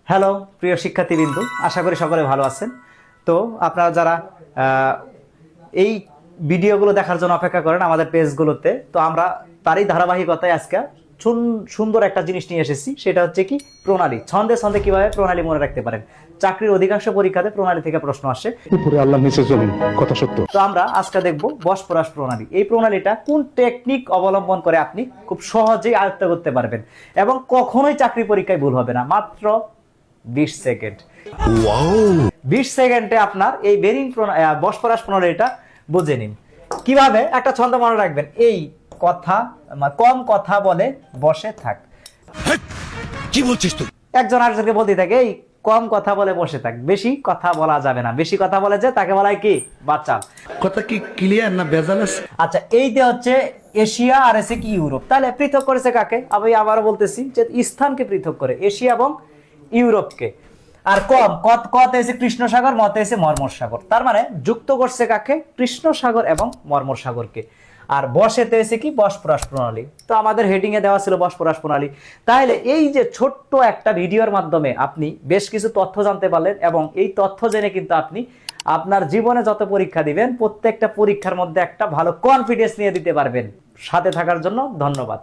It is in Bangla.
হ্যালো প্রিয় শিক্ষার্থীবৃন্দ, আশা করি সকলে ভালো আছেন। তো আপনারা যারা এই ভিডিওগুলো দেখার জন্য অপেক্ষা করেন আমাদের পেজগুলোতে, তো আমরা তারই ধারাবাহিকতায় আজকে সুন্দর একটা জিনিস নিয়ে এসেছি। সেটা হচ্ছে কি, প্রণালী। ছন্দে ছন্দে কিভাবে প্রণালী মনে রাখতে পারেন। চাকরির অধিকাংশ পরীক্ষাতে প্রণালী থেকে প্রশ্ন আসে। উপরে আল্লাহ নিচে জমিন, কথা সত্য। তো আমরা আজকে দেখব বসপরাশ প্রণালী। এই প্রণালীটা কোন টেকনিক অবলম্বন করে আপনি খুব সহজেই আয়ত্ত করতে পারবেন এবং কখনোই চাকরি পরীক্ষায় ভুল হবে না। মাত্র 20 সেকেন্ড। 20 সেকেন্ডে আপনার এই বসপরাশ প্রণালীটা বুঝে নিন। কিভাবে একটা ছন্দ মনে রাখবেন। এই কথা, কম কথা বলে বসে থাক। কি বলছিস তুই? একজন আরেকজনকে বলতে থাকে, এই কম কথা বলে বসে থাক। বেশি কথা বলা যাবে না। বেশি কথা বলে যে তাকে বলা হয় কি, বাচাল। কথা কি ক্লিয়ার না ভেজাল আছে? আচ্ছা, এইটা হচ্ছে এশিয়া আর এসে কি ইউরোপ। তাহলে পৃথক করেছে কাকে? আমি আবারও বলতেছি যে স্থানকে পৃথক করে, এশিয়া এবং ইউরোপকে। আর কম কত এসে কৃষ্ণ সাগর, মতে এসে মর্মর সাগর। তার মানে যুক্ত করছে কাকে? কৃষ্ণ সাগর এবং মর্মর সাগরকে। আর বসেতে এসে কি, বসপরাশ প্রণালী। তো আমাদের হেডিং এ দেওয়া ছিল বসপরাশ প্রণালী। তাহলে এই যে ছোট্ট একটা ভিডিওর মাধ্যমে আপনি বেশ কিছু তথ্য জানতে পারলেন এবং এই তথ্য জেনে কিন্তু আপনি আপনার জীবনে যত পরীক্ষা দিবেন প্রত্যেকটা পরীক্ষার মধ্যে একটা ভালো কনফিডেন্স নিয়ে দিতে পারবেন। সাথে থাকার জন্য ধন্যবাদ।